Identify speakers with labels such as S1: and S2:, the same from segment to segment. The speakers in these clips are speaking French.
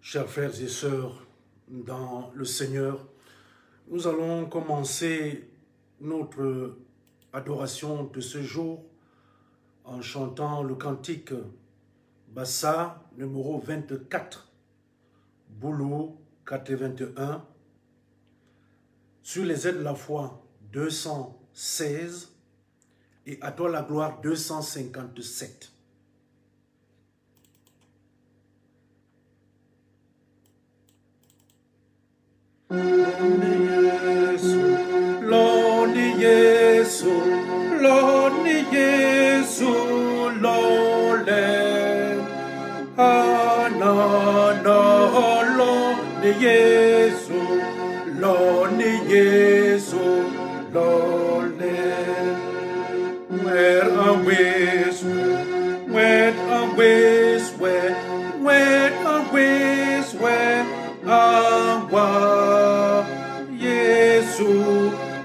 S1: Chers frères et sœurs dans le Seigneur, nous allons commencer notre adoration de ce jour en chantant le cantique Bassa numéro 24, Boulou 81, sur les aides de la foi 216 et à toi la gloire 257. Loni Yesu, Loni Yesu, Lole, Anana, Loni Yesu, Loni Yesu, Lole. Where a whisper, where a whisper, where a whisper, Awa Yesu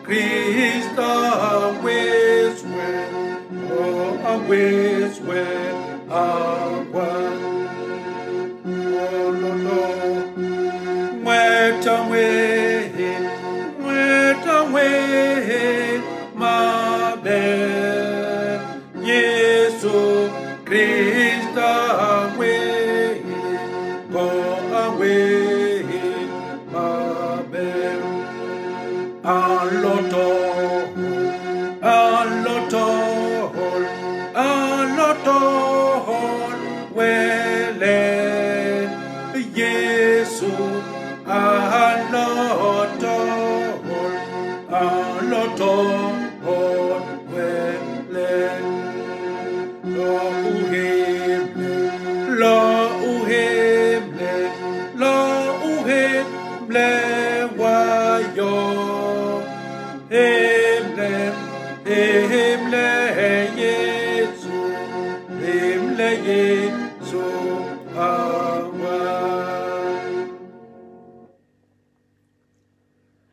S1: Christa whisper, oh a whisper, Awa, oh no no, wet away, my bed, Yesu Christa away, go away.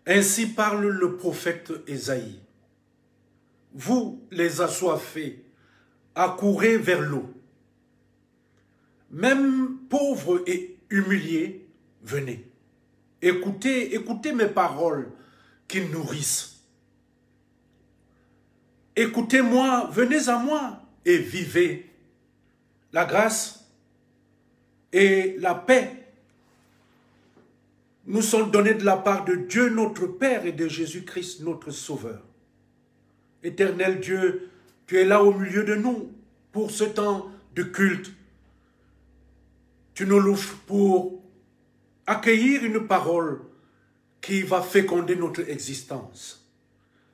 S1: Ainsi parle le prophète Ésaïe. Vous, les assoiffés, accourez vers l'eau. Même pauvres et humiliés, venez. Écoutez, écoutez mes paroles qui nourrissent. Écoutez-moi, venez à moi et vivez. La grâce et la paix nous sont donnés de la part de Dieu notre Père et de Jésus-Christ notre Sauveur. Éternel Dieu, tu es là au milieu de nous pour ce temps de culte. Tu nous l'offres pour accueillir une parole qui va féconder notre existence.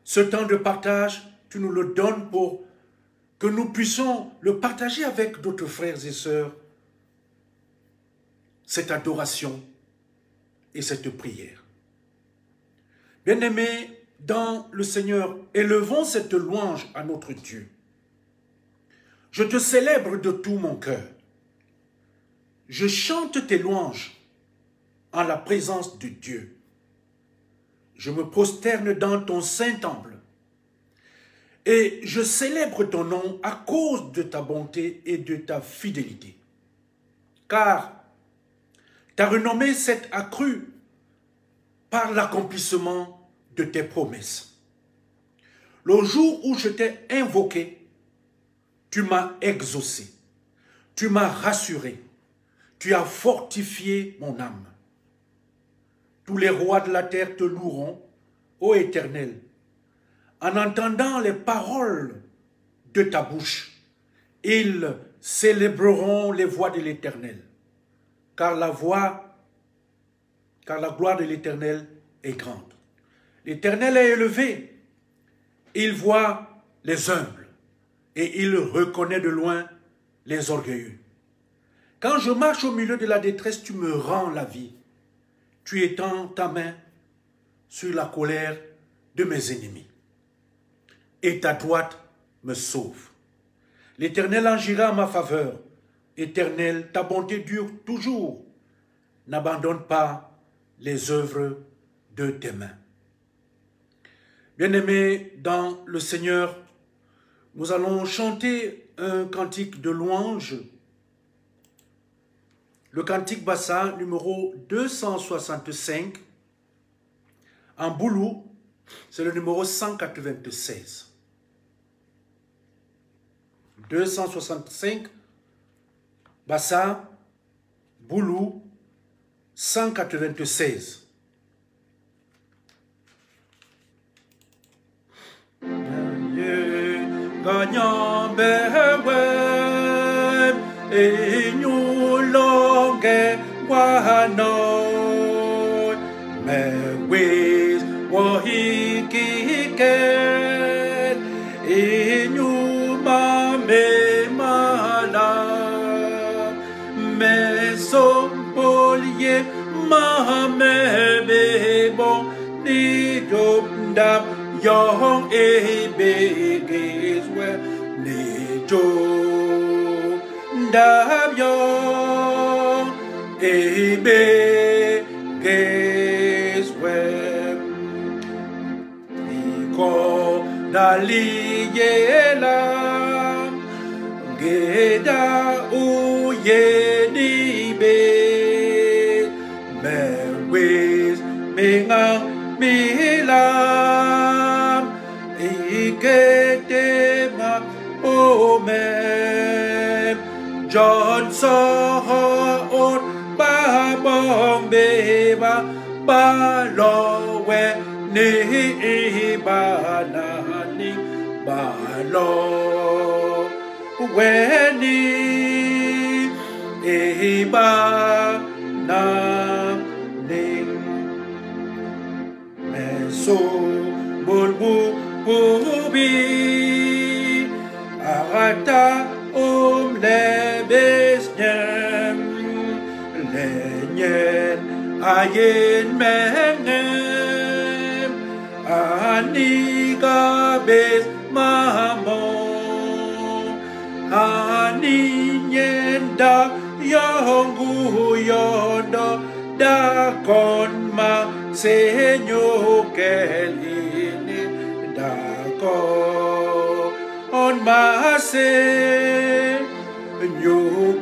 S1: Ce temps de partage, tu nous le donnes pour que nous puissions le partager avec d'autres frères et sœurs, cette adoration et cette prière. Bien-aimés dans le Seigneur, élevons cette louange à notre Dieu. Je te célèbre de tout mon cœur. Je chante tes louanges en la présence de Dieu. Je me prosterne dans ton saint temple et je célèbre ton nom à cause de ta bonté et de ta fidélité. Car ta renommée s'est accrue par l'accomplissement de tes promesses. Le jour où je t'ai invoqué, tu m'as exaucé, tu m'as rassuré, tu as fortifié mon âme. Tous les rois de la terre te loueront, ô Éternel, en entendant les paroles de ta bouche. Ils célébreront les voies de l'Éternel. Car la gloire de l'Éternel est grande. L'Éternel est élevé, il voit les humbles et il reconnaît de loin les orgueilleux. Quand je marche au milieu de la détresse, tu me rends la vie. Tu étends ta main sur la colère de mes ennemis et ta droite me sauve. L'Éternel agira en ma faveur. Éternel, ta bonté dure toujours. N'abandonne pas les œuvres de tes mains. Bien-aimés dans le Seigneur, nous allons chanter un cantique de louange Le cantique Bassa numéro 265. En Boulou, c'est le numéro 196. 265, Bassa, Boulou, 196. Gagnant bewe inyulonge wano mewis wahikiken inyuma me mala meso polye mahmebebon ni jobdam Young e begis we ni jo dab young e begis we iko dali yela geda uye ni be mewis mingang milam iketema omem John Sahon babong beba balowe ni banani balo weni ibanani so bulbu bubi arata lebesnyem lenyen ayen menem aniga bes mamo aninyenda yongu yondo da konma Señor kelini dako on ma Señor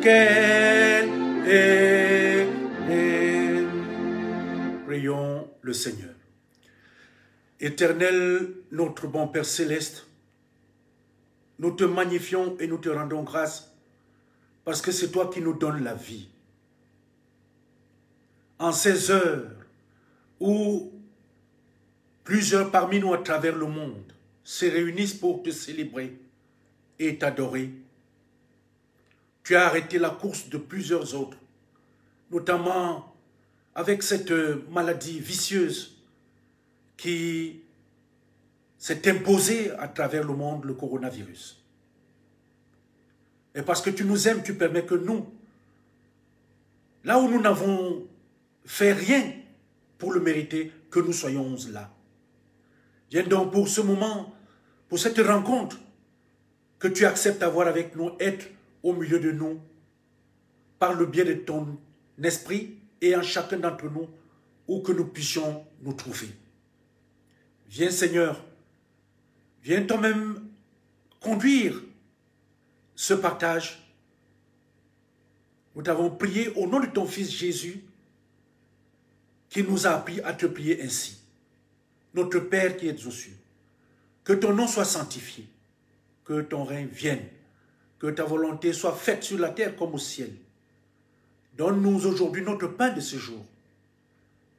S1: kelini. Prions le Seigneur. Éternel, notre bon Père Céleste, nous te magnifions et nous te rendons grâce parce que c'est toi qui nous donnes la vie. En ces heures où plusieurs parmi nous à travers le monde se réunissent pour te célébrer et t'adorer, tu as arrêté la course de plusieurs autres, notamment avec cette maladie vicieuse qui s'est imposée à travers le monde, le coronavirus. Et parce que tu nous aimes, tu permets que nous, là où nous n'avons fait rien pour le mériter, que nous soyons là. Viens donc pour ce moment, pour cette rencontre, que tu acceptes d'avoir avec nous, être au milieu de nous, par le biais de ton esprit et en chacun d'entre nous, où que nous puissions nous trouver. Viens Seigneur, viens toi-même conduire ce partage. Nous t'avons prié au nom de ton Fils Jésus, qui nous a appris à te prier ainsi. Notre Père qui es aux cieux, que ton nom soit sanctifié, que ton règne vienne, que ta volonté soit faite sur la terre comme au ciel. Donne-nous aujourd'hui notre pain de ce jour.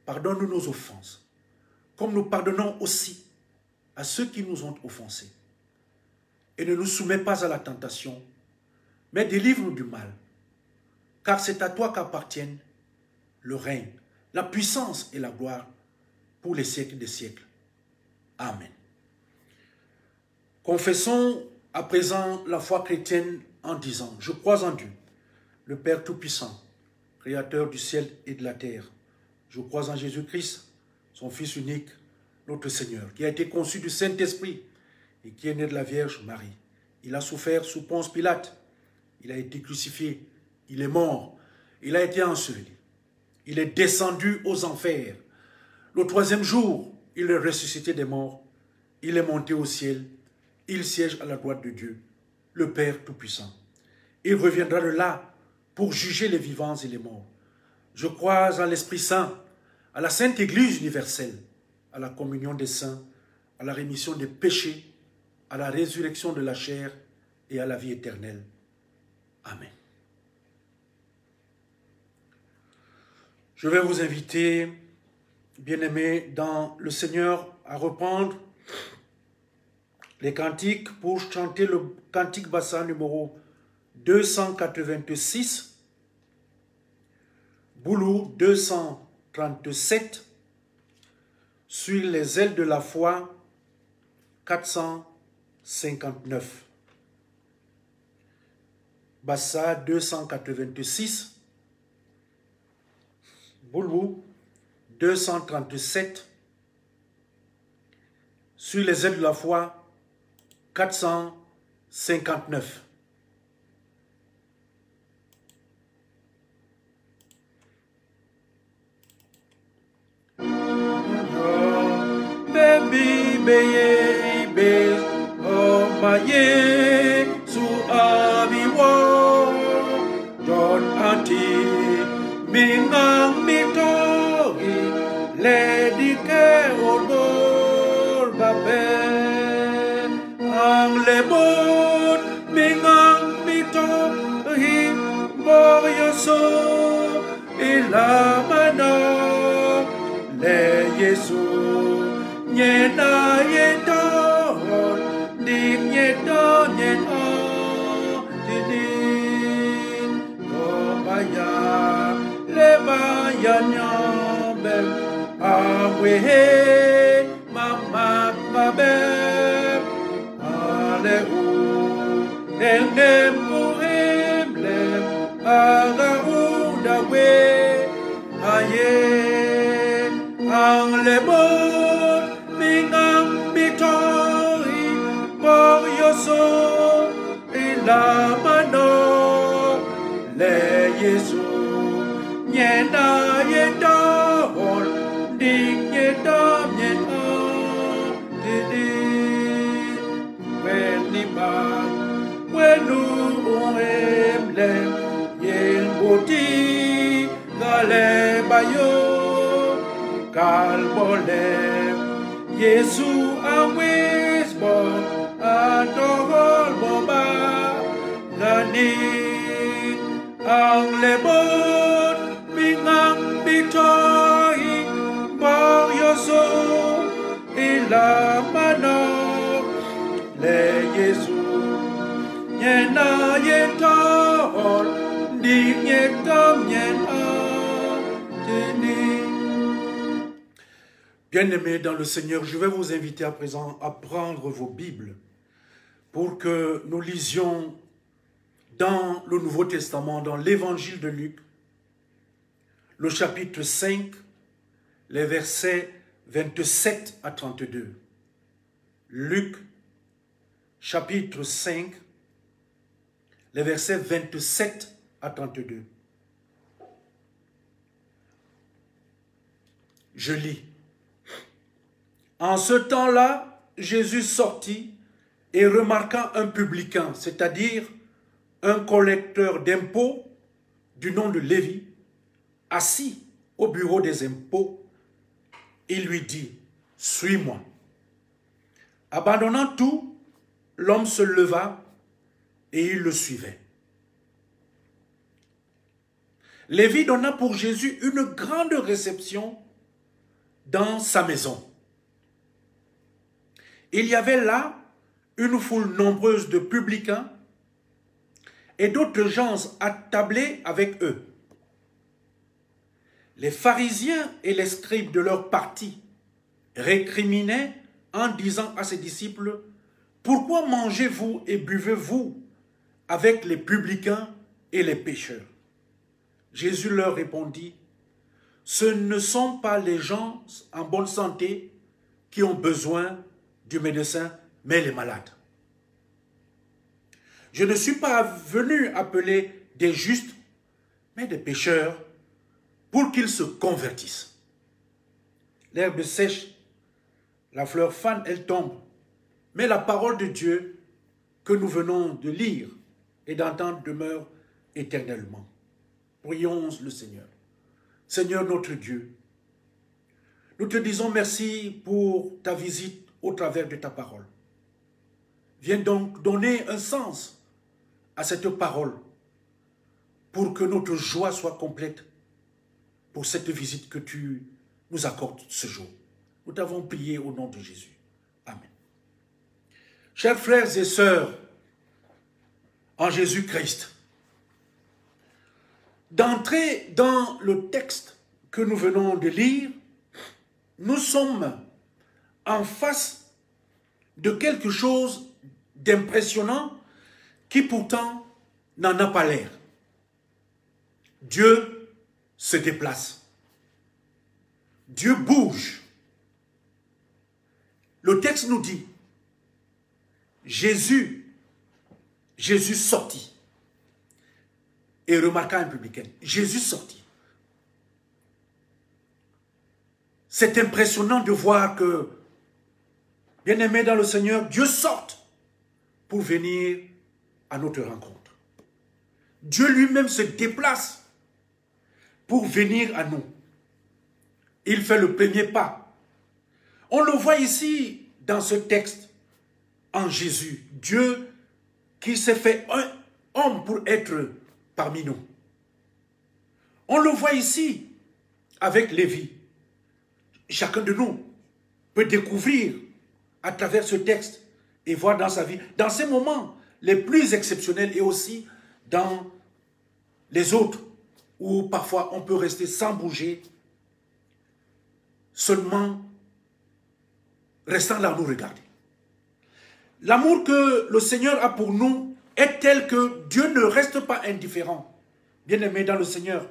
S1: Pardonne-nous nos offenses, comme nous pardonnons aussi à ceux qui nous ont offensés. Et ne nous soumets pas à la tentation, mais délivre-nous du mal, car c'est à toi qu'appartiennent le règne, la puissance et la gloire pour les siècles des siècles. Amen. Confessons à présent la foi chrétienne en disant: je crois en Dieu, le Père Tout-Puissant, Créateur du ciel et de la terre. Je crois en Jésus-Christ, son Fils unique, notre Seigneur, qui a été conçu du Saint-Esprit et qui est né de la Vierge Marie. Il a souffert sous Ponce Pilate, il a été crucifié, il est mort, il a été enseveli. Il est descendu aux enfers. Le troisième jour, il est ressuscité des morts. Il est monté au ciel. Il siège à la droite de Dieu, le Père Tout-Puissant. Il reviendra de là pour juger les vivants et les morts. Je crois en l'Esprit Saint, à la Sainte Église universelle, à la communion des saints, à la rémission des péchés, à la résurrection de la chair et à la vie éternelle. Amen. Je vais vous inviter, bien-aimés, dans le Seigneur, à reprendre les cantiques pour chanter le cantique Bassa numéro 286, Boulou 237, Sur les ailes de la foi 459. Bassa 286, Boulou 237, Sur les ailes de la foi 459. Baby, baby, oh my su abiwo, John Anti, Mingang Mitori, Lady Ke Odor Babe, Ang Lebon, Mingang Mitori, Boryoso, Ilamano, Le Yesu. Nyena yedon, dim yedon nyena, didin, kobaya, lebaya nyambem, awehe, mama babem, aleu, elnem uhemlem, agaudawe, aye, anglebo. La mano le Yesu nyena yeda hol ding yeda nyena didi weni ba wenu emle yen boti gale bayo kalbole Yesu awes bo adol boba Gani ang lebon mingang bitoi baryoso ilamano le Yesu nyena yetol dim yetam nyena tini. Bien-aimés dans le Seigneur, je vais vous inviter à présent à prendre vos Bibles pour que nous lisions dans le Nouveau Testament, dans l'Évangile de Luc, le chapitre 5, les versets 27 à 32. Luc, chapitre 5, les versets 27 à 32. Je lis. En ce temps-là, Jésus sortit et remarqua un publicain, c'est-à-dire un collecteur d'impôts du nom de Lévi, assis au bureau des impôts, il lui dit, « Suis-moi. » Abandonnant tout, l'homme se leva et il le suivait. Lévi donna pour Jésus une grande réception dans sa maison. Il y avait là une foule nombreuse de publicains et d'autres gens attablés avec eux. Les pharisiens et les scribes de leur parti récriminaient en disant à ses disciples, « Pourquoi mangez-vous et buvez-vous avec les publicains et les pécheurs ?» Jésus leur répondit, « Ce ne sont pas les gens en bonne santé qui ont besoin du médecin, mais les malades. Je ne suis pas venu appeler des justes, mais des pécheurs, pour qu'ils se convertissent. L'herbe sèche, la fleur fane, elle tombe, mais la parole de Dieu que nous venons de lire et d'entendre demeure éternellement. Prions le Seigneur. Seigneur notre Dieu, nous te disons merci pour ta visite au travers de ta parole. Viens donc donner un sens à cette parole pour que notre joie soit complète pour cette visite que tu nous accordes ce jour. Nous t'avons prié au nom de Jésus. Amen. Chers frères et sœurs en Jésus-Christ, d'entrer dans le texte que nous venons de lire, nous sommes en face de quelque chose d'impressionnant qui pourtant n'en a pas l'air. Dieu se déplace. Dieu bouge. Le texte nous dit, Jésus sortit. Et remarquant un publicain, Jésus sortit. C'est impressionnant de voir que, bien-aimé dans le Seigneur, Dieu sorte pour venir à notre rencontre. Dieu lui-même se déplace pour venir à nous. Il fait le premier pas. On le voit ici dans ce texte, en Jésus, Dieu qui s'est fait un homme pour être parmi nous. On le voit ici avec Lévi. Chacun de nous peut découvrir à travers ce texte et voir dans sa vie, dans ces moments les plus exceptionnels et aussi dans les autres où parfois on peut rester sans bouger, seulement restant là nous regarder. L'amour que le Seigneur a pour nous est tel que Dieu ne reste pas indifférent, bien-aimé dans le Seigneur.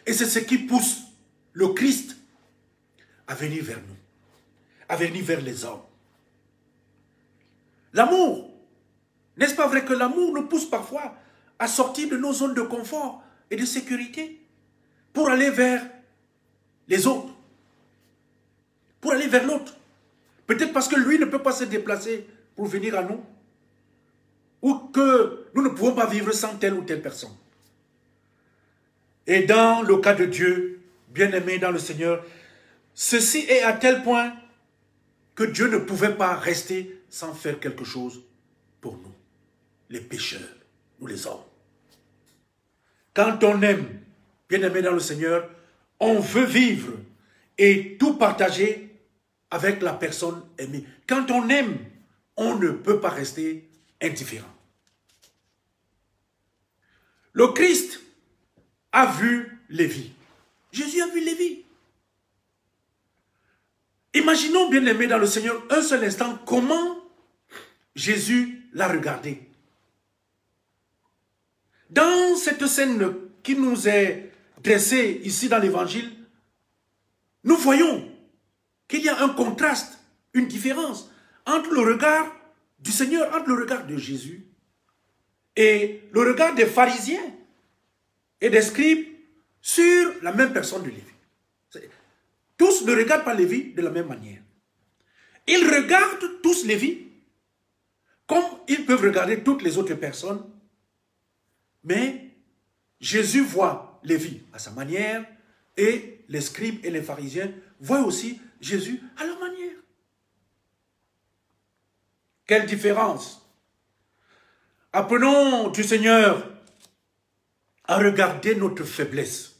S1: Et c'est ce qui pousse le Christ à venir vers nous, à venir vers les hommes. L'amour, n'est-ce pas vrai que l'amour nous pousse parfois à sortir de nos zones de confort et de sécurité pour aller vers les autres, pour aller vers l'autre. Peut-être parce que lui ne peut pas se déplacer pour venir à nous, ou que nous ne pouvons pas vivre sans telle ou telle personne. Et dans le cas de Dieu, bien-aimé dans le Seigneur, ceci est à tel point que Dieu ne pouvait pas rester sans faire quelque chose pour nous, les pécheurs, nous les hommes. Quand on aime, bien-aimé dans le Seigneur, on veut vivre et tout partager avec la personne aimée. Quand on aime, on ne peut pas rester indifférent. Le Christ a vu Lévi. Jésus a vu Lévi. Imaginons, bien-aimé dans le Seigneur, un seul instant, comment Jésus l'a regardé. Dans cette scène qui nous est dressée ici dans l'Évangile, nous voyons qu'il y a un contraste, une différence entre le regard du Seigneur, entre le regard de Jésus et le regard des pharisiens et des scribes sur la même personne de Lévi. Tous ne regardent pas Lévi de la même manière. Ils regardent tous Lévi comme ils peuvent regarder toutes les autres personnes, mais Jésus voit Lévi à sa manière et les scribes et les pharisiens voient aussi Jésus à leur manière. Quelle différence! Apprenons du Seigneur à regarder notre faiblesse.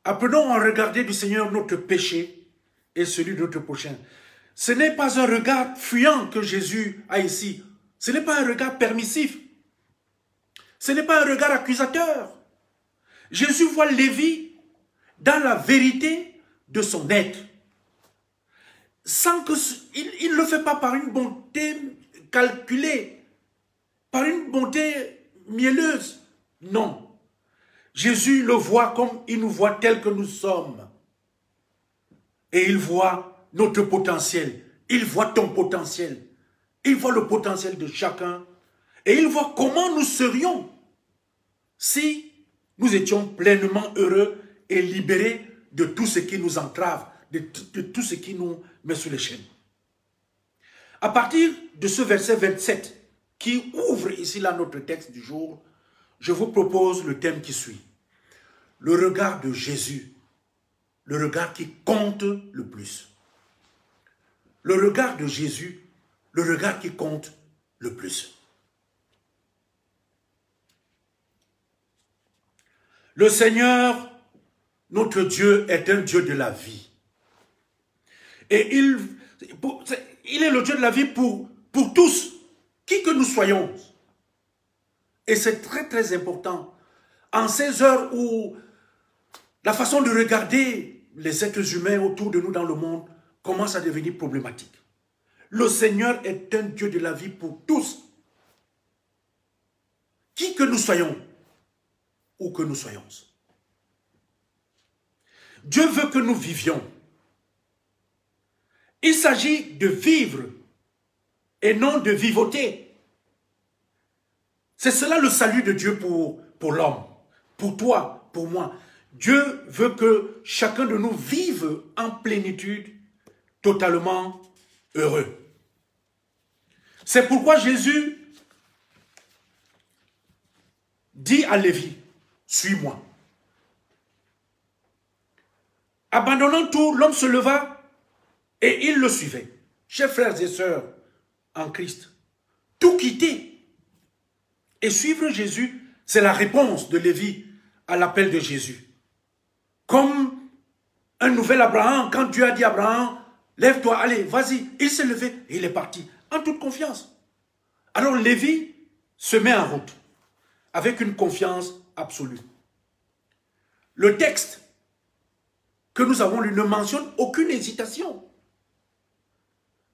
S1: Apprenons à regarder du Seigneur notre péché et celui de notre prochain. Ce n'est pas un regard fuyant que Jésus a ici. Ce n'est pas un regard permissif. Ce n'est pas un regard accusateur. Jésus voit Lévi dans la vérité de son être. Sans que il ne le fait pas par une bonté calculée, par une bonté mielleuse. Non. Jésus le voit comme il nous voit tel que nous sommes. Et il voit notre potentiel. Il voit ton potentiel. Il voit le potentiel de chacun. Et il voit comment nous serions si nous étions pleinement heureux et libérés de tout ce qui nous entrave, de tout ce qui nous met sous les chaînes. À partir de ce verset 27, qui ouvre ici là notre texte du jour, je vous propose le thème qui suit. le regard de Jésus, le regard qui compte le plus. Le regard de Jésus, le regard qui compte le plus. Le Seigneur, notre Dieu, est un Dieu de la vie. Et il est le Dieu de la vie pour tous, qui que nous soyons. Et c'est très très important. En ces heures où la façon de regarder les êtres humains autour de nous dans le monde commence à devenir problématique. Le Seigneur est un Dieu de la vie pour tous. Qui que nous soyons, où que nous soyons. Dieu veut que nous vivions. Il s'agit de vivre et non de vivoter. C'est cela le salut de Dieu pour l'homme, pour toi, pour moi. Dieu veut que chacun de nous vive en plénitude, totalement heureux. C'est pourquoi Jésus dit à Lévi, suis-moi. Abandonnant tout, l'homme se leva et il le suivait. Chers frères et sœurs en Christ, tout quitter et suivre Jésus, c'est la réponse de Lévi à l'appel de Jésus. Comme un nouvel Abraham, quand Dieu a dit à Abraham, lève-toi, allez, vas-y. Il s'est levé et il est parti, en toute confiance. Alors Lévi se met en route, avec une confiance absolue. Le texte que nous avons lu ne mentionne aucune hésitation.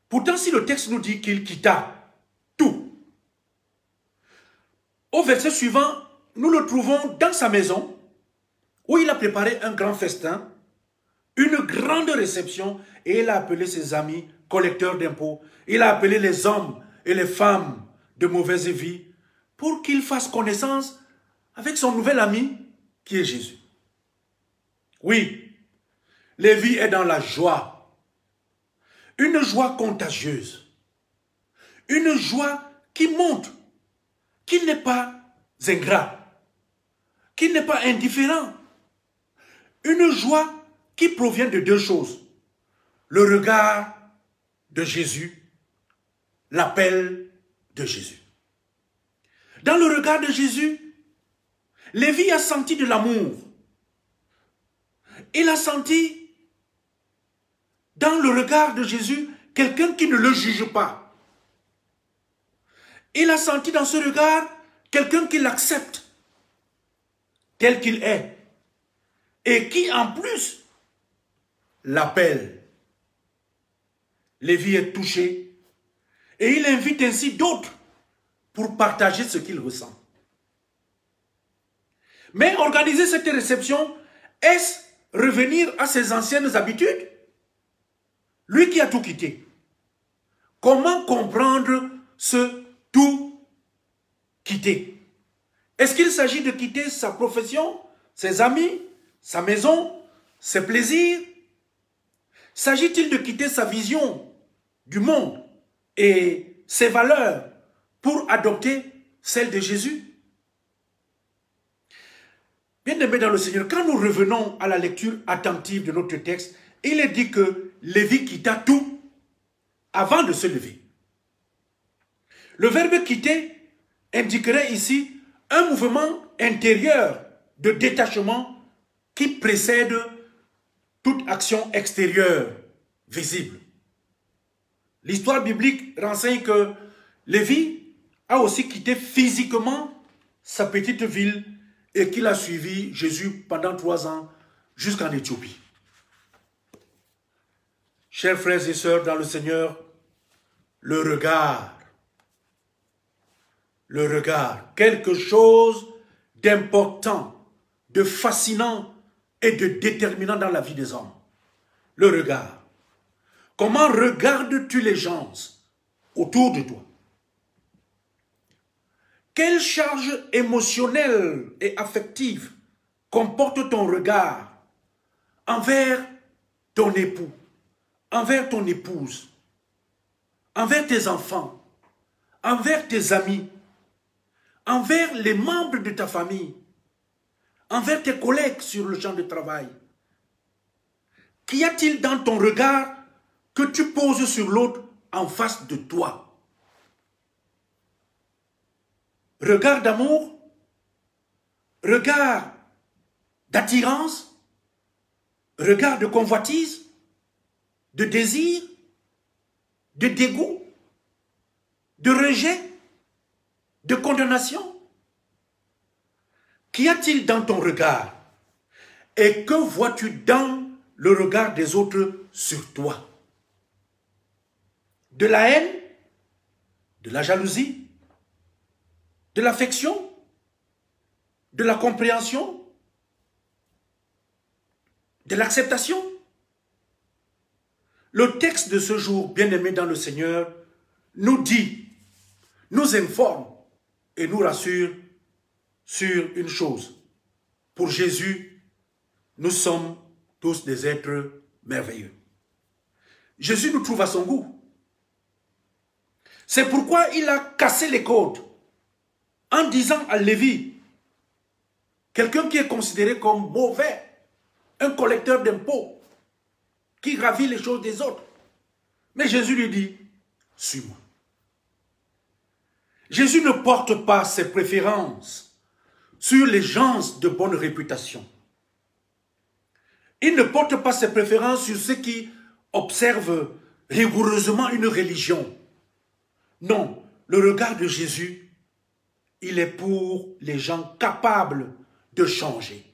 S1: Pourtant, si le texte nous dit qu'il quitta tout, au verset suivant, nous le trouvons dans sa maison, où il a préparé un grand festin, une grande réception, et il a appelé ses amis collecteurs d'impôts. Il a appelé les hommes et les femmes de mauvaise vie pour qu'ils fassent connaissance avec son nouvel ami qui est Jésus. Oui, Lévi est dans la joie, une joie contagieuse, une joie qui montre qu'il n'est pas ingrat, qu'il n'est pas indifférent. Une joie qui provient de deux choses. Le regard de Jésus, l'appel de Jésus. Dans le regard de Jésus, Lévi a senti de l'amour. Il a senti dans le regard de Jésus quelqu'un qui ne le juge pas. Il a senti dans ce regard quelqu'un qui l'accepte tel qu'il est et qui en plus l'appelle. Lévi est touché et il invite ainsi d'autres pour partager ce qu'il ressent. Mais organiser cette réception, est-ce revenir à ses anciennes habitudes? Lui qui a tout quitté. Comment comprendre ce tout quitter? Est-ce qu'il s'agit de quitter sa profession, ses amis, sa maison, ses plaisirs? S'agit-il de quitter sa vision du monde et ses valeurs pour adopter celle de Jésus? Bien-aimés dans le Seigneur, quand nous revenons à la lecture attentive de notre texte, il est dit que Lévi quitta tout avant de se lever. Le verbe quitter indiquerait ici un mouvement intérieur de détachement qui précède toute action extérieure visible. L'histoire biblique renseigne que Lévi a aussi quitté physiquement sa petite ville et qu'il a suivi Jésus pendant 3 ans jusqu'en Éthiopie. Chers frères et sœurs dans le Seigneur, le regard, quelque chose d'important, de fascinant et de déterminant dans la vie des hommes. Le regard. Comment regardes-tu les gens autour de toi? Quelle charge émotionnelle et affective comporte ton regard envers ton époux, envers ton épouse, envers tes enfants, envers tes amis, envers les membres de ta famille, envers tes collègues sur le champ de travail? Qu'y a-t-il dans ton regard que tu poses sur l'autre en face de toi? Regard d'amour? Regard d'attirance? Regard de convoitise? De désir? De dégoût? De rejet? De condamnation? Qu'y a-t-il dans ton regard? Et que vois-tu dans le regard des autres sur toi? De la haine? De la jalousie? De l'affection? De la compréhension? De l'acceptation? Le texte de ce jour, bien-aimé dans le Seigneur, nous dit, nous informe et nous rassure sur une chose. Pour Jésus, nous sommes tous des êtres merveilleux. Jésus nous trouve à son goût. C'est pourquoi il a cassé les codes en disant à Lévi, quelqu'un qui est considéré comme mauvais, un collecteur d'impôts, qui ravit les choses des autres. Mais Jésus lui dit, suis-moi. Jésus ne porte pas ses préférences sur les gens de bonne réputation. Il ne porte pas ses préférences sur ceux qui observent rigoureusement une religion. Non, le regard de Jésus, il est pour les gens capables de changer.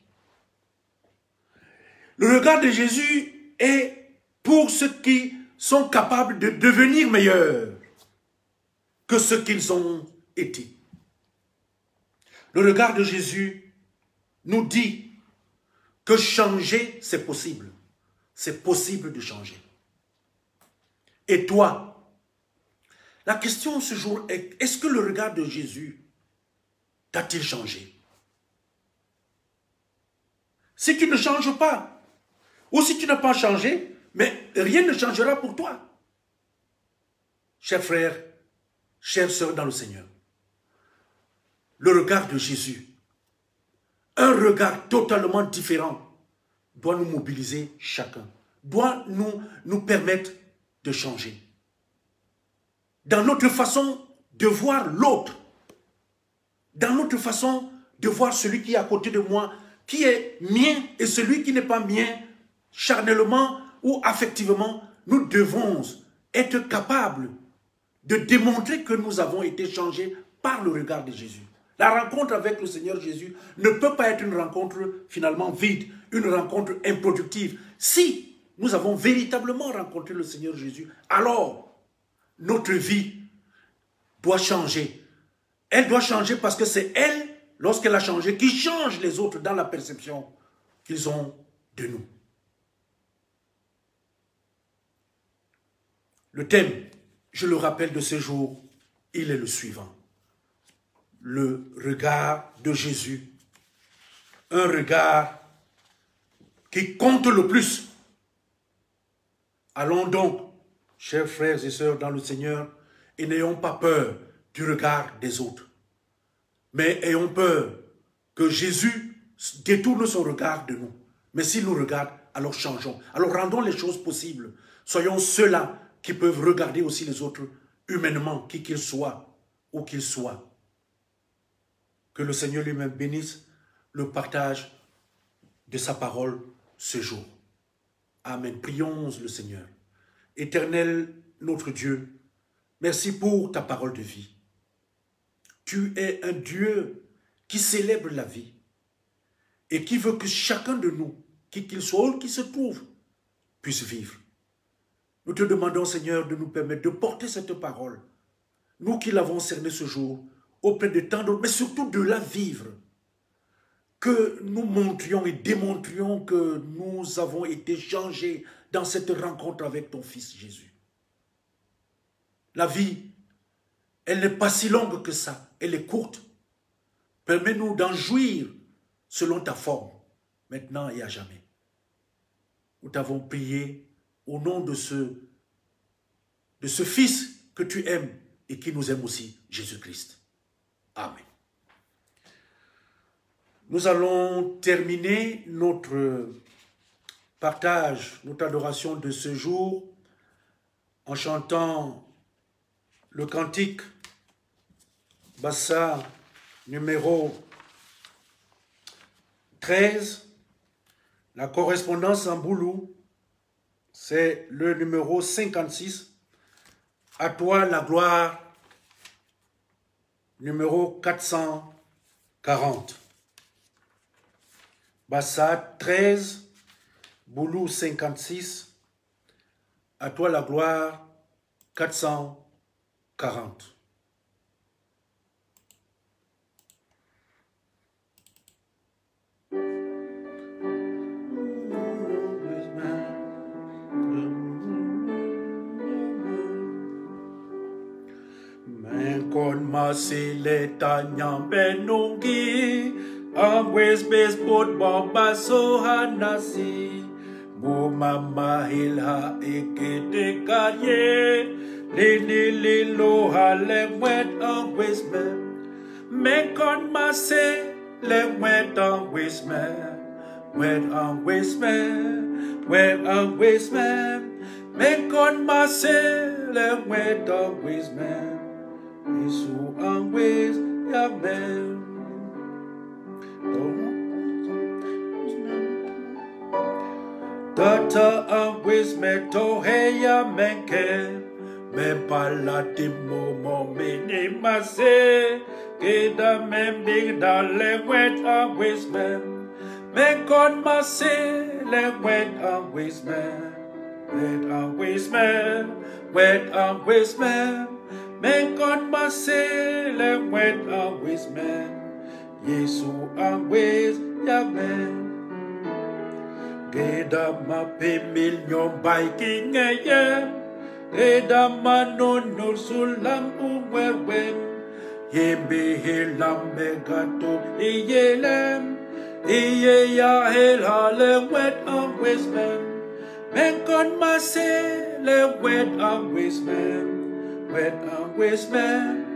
S1: Le regard de Jésus est pour ceux qui sont capables de devenir meilleurs que ce qu'ils ont été. Le regard de Jésus nous dit que changer, c'est possible. C'est possible de changer. Et toi, la question ce jour est, est-ce que le regard de Jésus t'a-t-il changé? Si tu ne changes pas, ou si tu n'as pas changé, mais rien ne changera pour toi. Chers frères, chères sœurs dans le Seigneur, le regard de Jésus, un regard totalement différent, doit nous mobiliser chacun, doit nous permettre de changer. Dans notre façon de voir l'autre, dans notre façon de voir celui qui est à côté de moi, qui est mien et celui qui n'est pas mien, charnellement ou affectivement, nous devons être capables de démontrer que nous avons été changés par le regard de Jésus. La rencontre avec le Seigneur Jésus ne peut pas être une rencontre finalement vide, une rencontre improductive. Si nous avons véritablement rencontré le Seigneur Jésus, alors notre vie doit changer. Elle doit changer parce que c'est elle, lorsqu'elle a changé, qui change les autres dans la perception qu'ils ont de nous. Le thème, je le rappelle de ce jour, il est le suivant. Le regard de Jésus. Un regard qui compte le plus. Allons donc, chers frères et sœurs dans le Seigneur, et n'ayons pas peur du regard des autres. Mais ayons peur que Jésus détourne son regard de nous. Mais s'il nous regarde, alors changeons. Alors rendons les choses possibles. Soyons ceux-là qui peuvent regarder aussi les autres humainement, qui qu'ils soient, où qu'ils soient. Que le Seigneur lui-même bénisse le partage de sa parole ce jour. Amen. Prions le Seigneur. Éternel, notre Dieu, merci pour ta parole de vie. Tu es un Dieu qui célèbre la vie et qui veut que chacun de nous, qui qu'il soit ou qui se trouve, puisse vivre. Nous te demandons, Seigneur, de nous permettre de porter cette parole, nous qui l'avons cernée ce jour, auprès de tant d'autres, mais surtout de la vivre. Que nous montrions et démontrions que nous avons été changés dans cette rencontre avec ton Fils Jésus. La vie, elle n'est pas si longue que ça, elle est courte. Permets-nous d'en jouir selon ta forme, maintenant et à jamais. Nous t'avons prié au nom de ce Fils que tu aimes et qui nous aime aussi, Jésus-Christ. Amen. Nous allons terminer notre partage, notre adoration de ce jour en chantant le cantique Bassa numéro 13. La correspondance en boulou, c'est le numéro 56. À toi la gloire, numéro 440. Bassa 13, boulou 56. À toi la gloire, 440. Kon masile tanyang benungi Amwes besbot bomba so hanasi Mumamahil ha ikite kanye Lini lilo ha lengwet amwes me kon mase lengwet amwes me Wet amwes me Wet amwes me kon mase lengwet amwes me Yesu always Yahweh. Tata always meto heya menke me palati mo mini mase keda membing da lewet always me kon mase lewet always wet always wet always Men kon mase le wet always man Yesu always Yahweh Geda ma pe million biking ye Geda ma no sulam uwewem Yembe helam begato iyelem Iye ya hel hale wet always man Men kon mase le wet always man Wet always man,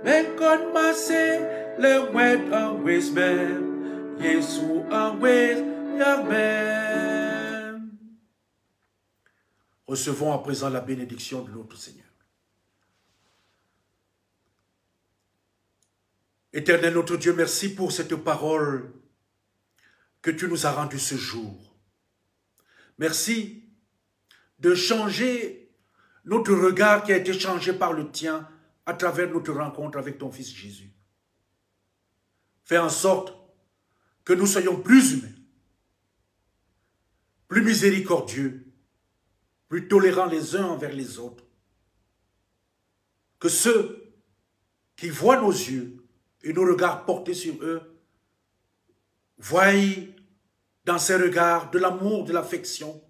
S1: men kon mase le wet always man, Yesu always Yahweh. Recevons à présent la bénédiction de notre Seigneur. Éternel notre Dieu, merci pour cette parole que tu nous as rendue ce jour. Merci de changer notre regard qui a été changé par le tien à travers notre rencontre avec ton Fils Jésus. Fais en sorte que nous soyons plus humains, plus miséricordieux, plus tolérants les uns envers les autres. Que ceux qui voient nos yeux et nos regards portés sur eux voient dans ces regards de l'amour, de l'affection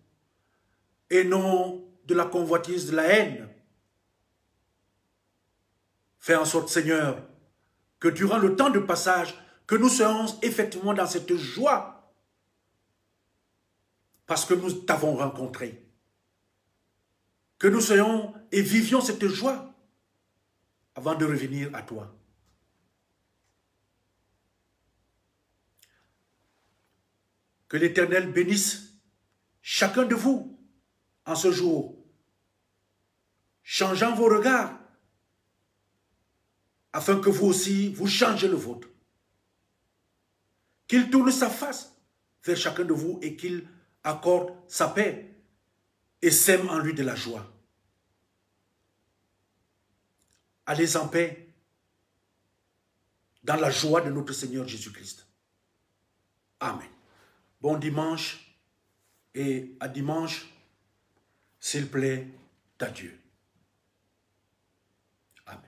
S1: et non de la convoitise, de la haine. Fais en sorte, Seigneur, que durant le temps de passage, que nous soyons effectivement dans cette joie, parce que nous t'avons rencontré. Que nous soyons et vivions cette joie avant de revenir à toi. Que l'Éternel bénisse chacun de vous en ce jour, changeant vos regards, afin que vous aussi, vous changez le vôtre. Qu'il tourne sa face vers chacun de vous et qu'il accorde sa paix et sème en lui de la joie. Allez en paix dans la joie de notre Seigneur Jésus-Christ. Amen. Bon dimanche et à dimanche, s'il plaît, à Dieu. Amen.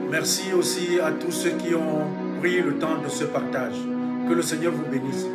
S1: Merci aussi à tous ceux qui ont pris le temps de ce partage. Que le Seigneur vous bénisse.